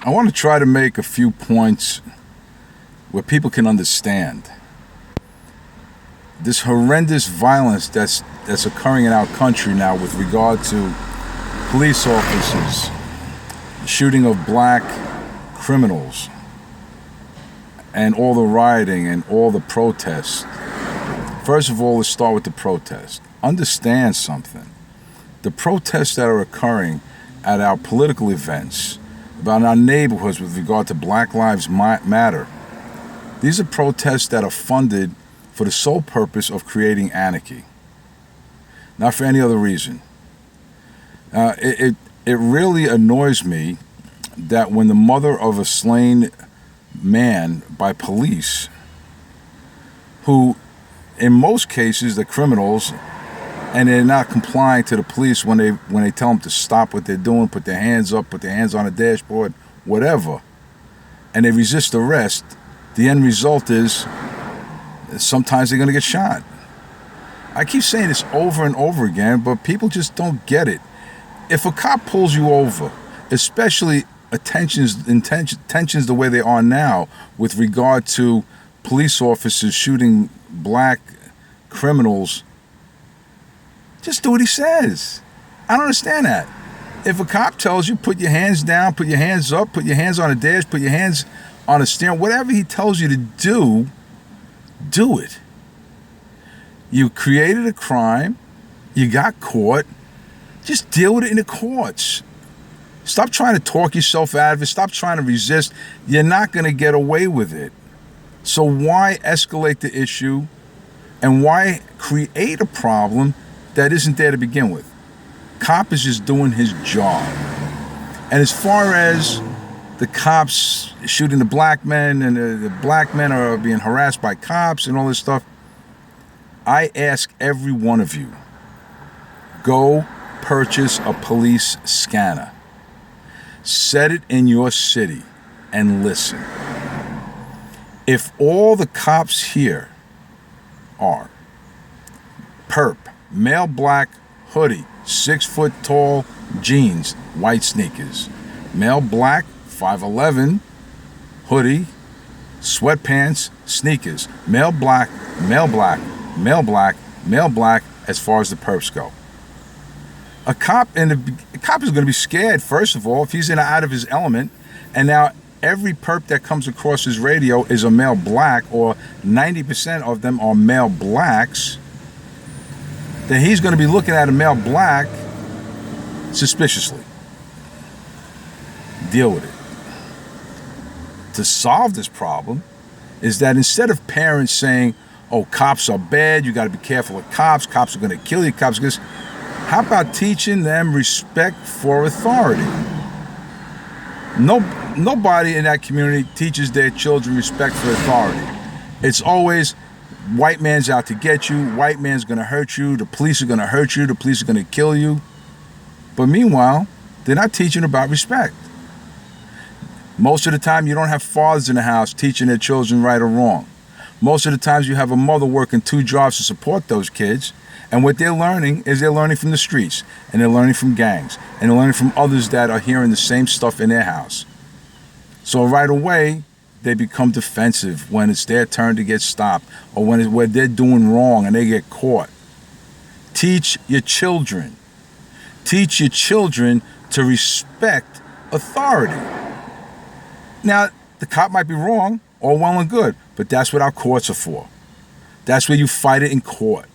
I want to try to make a few points where people can understand this horrendous violence that's occurring in our country now with regard to police officers, the shooting of black criminals, and all the rioting and all the protests. First of all, let's start with the protest. Understand something. The protests that are occurring at our political events, about our neighborhoods with regard to Black Lives Matter, these are protests that are funded for the sole purpose of creating anarchy, not for any other reason. It really annoys me that when the mother of a slain man by police, who in most cases the criminals, and they're not complying to the police when they tell them to stop what they're doing, put their hands up, put their hands on the dashboard, whatever, and they resist arrest, the end result is sometimes they're going to get shot. I keep saying this over and over again, but people just don't get it. If a cop pulls you over, especially tensions the way they are now with regard to police officers shooting black criminals, just do what he says. I don't understand that. If a cop tells you put your hands down, put your hands up, put your hands on the dash, put your hands on the steering, whatever he tells you to do, do it. You created a crime, you got caught, just deal with it in the courts. Stop trying to talk yourself out of it. Stop trying to resist. You're not going to get away with it. So why escalate the issue and why create a problem that isn't there to begin with? Cop is just doing his job. And as far as the cops shooting the black men and the black men are being harassed by cops and all this stuff, I ask every one of you, go purchase a police scanner. Set it in your city and listen. If all the cops here are perp, male black, hoodie, 6 foot tall, jeans, white sneakers, male black, 5'11", hoodie, sweatpants, sneakers, male black, male black, male black, male black, as far as the perps go. A cop is going to be scared, first of all, if he's out of his element, and now every perp that comes across his radio is a male black, or 90% of them are male blacks, then he's going to be looking at a male black suspiciously. Deal with it. To solve this problem is that instead of parents saying, oh, cops are bad, you got to be careful of cops are going to kill you, cops are going to... How about teaching them respect for authority? Nobody in that community teaches their children respect for authority. It's always, white man's out to get you, white man's going to hurt you, the police are going to hurt you, the police are going to kill you. But meanwhile, they're not teaching about respect. Most of the time, you don't have fathers in the house teaching their children right or wrong. Most of the times, you have a mother working 2 jobs to support those kids. And what they're learning is they're learning from the streets, and they're learning from gangs, and they're learning from others that are hearing the same stuff in their house. So right away, they become defensive when it's their turn to get stopped, or when they're doing wrong and they get caught. Teach your children. Teach your children to respect authority. Now, the cop might be wrong, all well and good, but that's what our courts are for. That's where you fight it in court.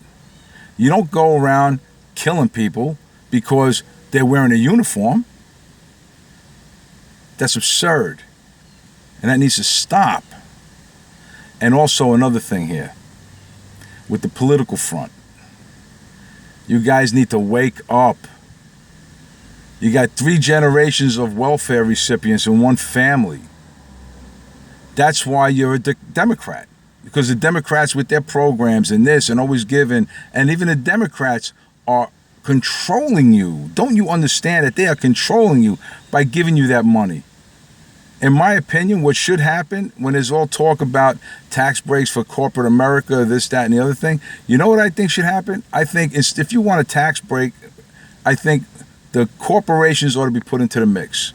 You don't go around killing people because they're wearing a uniform. That's absurd. And that needs to stop. And also another thing here, with the political front. You guys need to wake up. You got 3 generations of welfare recipients in one family. That's why you're a Democrat. Because the Democrats with their programs and this and always giving, and even the Democrats are controlling you. Don't you understand that they are controlling you by giving you that money? In my opinion, what should happen when there's all talk about tax breaks for corporate America, this, that, and the other thing, you know what I think should happen? I think if you want a tax break, I think the corporations ought to be put into the mix.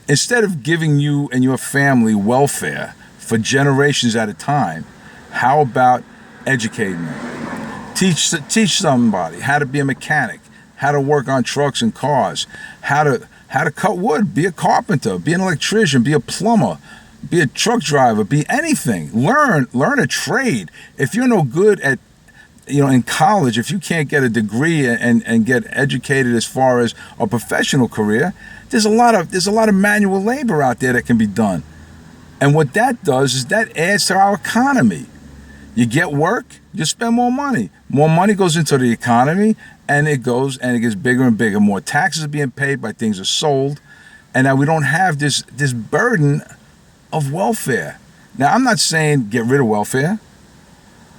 Instead of giving you and your family welfare for generations at a time, how about educating them? Teach somebody how to be a mechanic, how to work on trucks and cars, how to cut wood, be a carpenter, be an electrician, be a plumber, be a truck driver, be anything. Learn a trade. If you're no good at, in college, if you can't get a degree and get educated as far as a professional career, there's a lot of manual labor out there that can be done. And what that does is that adds to our economy. You get work, you spend more money. More money goes into the economy, and it gets bigger and bigger. More taxes are being paid by things are sold, and now we don't have this burden of welfare. Now, I'm not saying get rid of welfare.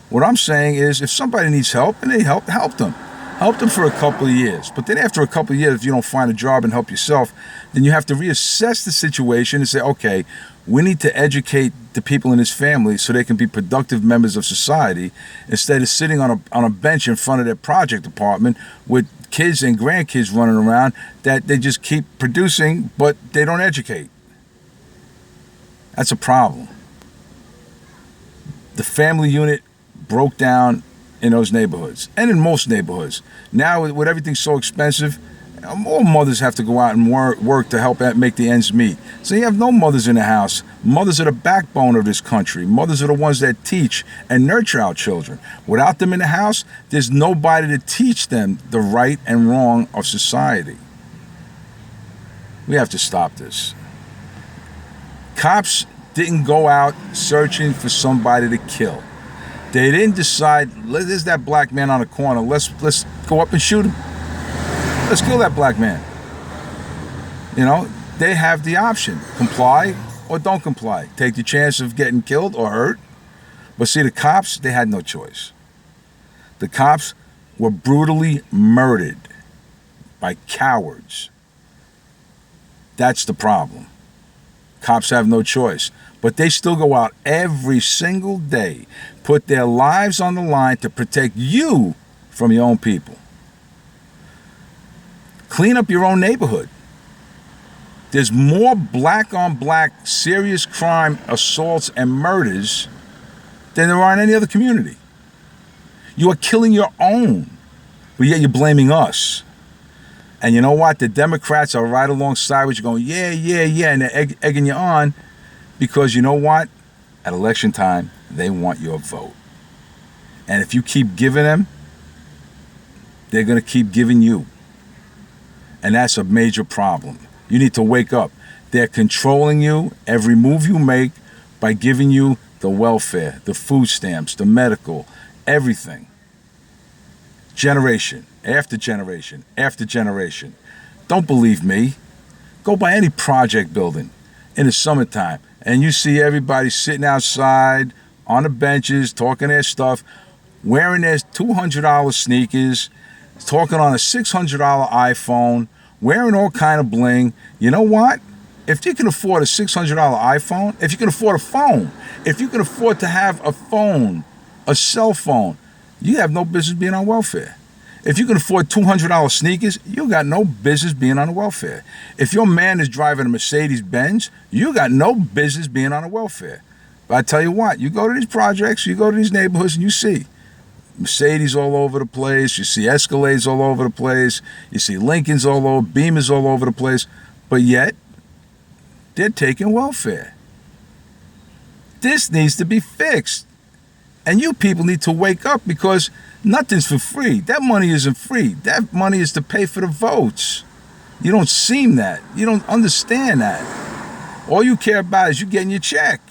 What I'm saying is if somebody needs help and they help them. Help them for a couple of years. But then after a couple of years, if you don't find a job and help yourself, then you have to reassess the situation and say, okay, we need to educate the people in this family so they can be productive members of society instead of sitting on a bench in front of their project department with kids and grandkids running around that they just keep producing, but they don't educate. That's a problem. The family unit broke down in those neighborhoods and in most neighborhoods. Now with everything so expensive, more mothers have to go out and work to help make the ends meet. So you have no mothers in the house. Mothers are the backbone of this country. Mothers are the ones that teach and nurture our children. Without them in the house, there's nobody to teach them the right and wrong of society. We have to stop this. Cops didn't go out searching for somebody to kill. They didn't decide, there's that black man on the corner, let's go up and shoot him. Let's kill that black man. They have the option. Comply or don't comply. Take the chance of getting killed or hurt. But see, the cops, they had no choice. The cops were brutally murdered by cowards. That's the problem. Cops have no choice. But they still go out every single day, put their lives on the line to protect you from your own people. Clean up your own neighborhood. There's more black on black serious crime, assaults, and murders than there are in any other community. You are killing your own, but yet you're blaming us. And you know what? The Democrats are right alongside with you going, yeah, and they're egging you on. Because you know what? At election time, they want your vote. And if you keep giving them, they're going to keep giving you. And that's a major problem. You need to wake up. They're controlling you, every move you make, by giving you the welfare, the food stamps, the medical, everything. Generation after generation after generation. Don't believe me. Go by any project building in the summertime, and you see everybody sitting outside on the benches, talking their stuff, wearing their $200 sneakers, talking on a $600 iPhone, wearing all kind of bling. You know what? If you can afford a $600 iPhone, if you can afford a phone, if you can afford to have a phone, a cell phone, you have no business being on welfare. If you can afford $200 sneakers, you got no business being on the welfare. If your man is driving a Mercedes-Benz, you got no business being on the welfare. But I tell you what, you go to these projects, you go to these neighborhoods, and you see Mercedes all over the place, you see Escalades all over the place, you see Lincolns all over, Beamers all over the place, but yet they're taking welfare. This needs to be fixed. And you people need to wake up, because nothing's for free. That money isn't free. That money is to pay for the votes. You don't seem that. You don't understand that. All you care about is you getting your check.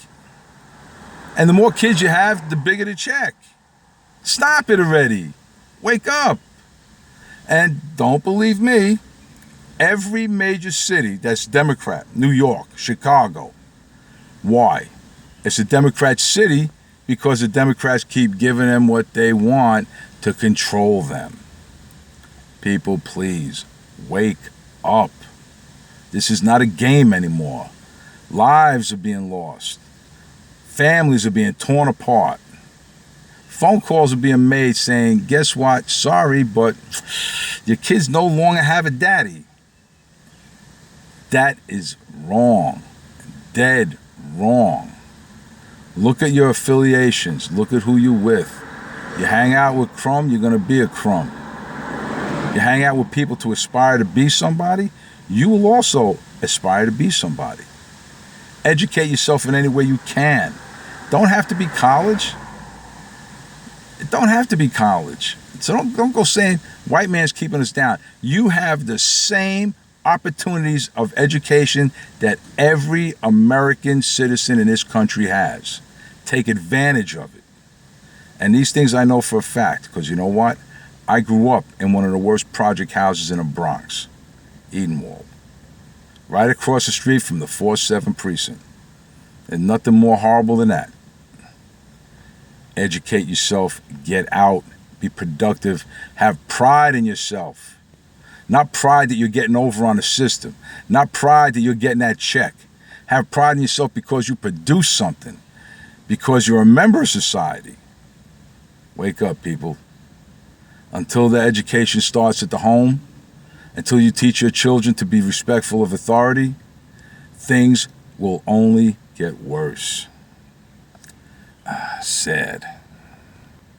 And the more kids you have, the bigger the check. Stop it already. Wake up. And don't believe me, every major city that's Democrat, New York, Chicago. Why? It's a Democrat city because the Democrats keep giving them what they want to control them. People, please, wake up. This is not a game anymore. Lives are being lost. Families are being torn apart. Phone calls are being made saying, guess what? Sorry, but your kids no longer have a daddy. That is wrong. Dead wrong. Look at your affiliations. Look at who you're with. You hang out with crumb, you're going to be a crumb. You hang out with people to aspire to be somebody, you will also aspire to be somebody. Educate yourself in any way you can. Don't have to be college. It don't have to be college. So don't go saying white man's keeping us down. You have the same opportunities of education that every American citizen in this country has. Take advantage of it. And these things I know for a fact, because you know what? I grew up in one of the worst project houses in the Bronx, Edenwald, right across the street from the 4-7 precinct. And nothing more horrible than that. Educate yourself, get out, be productive, have pride in yourself. Not pride that you're getting over on the system, not pride that you're getting that check. Have pride in yourself because you produce something, because you're a member of society. Wake up, people. Until the education starts at the home, until you teach your children to be respectful of authority, things will only get worse. Sad.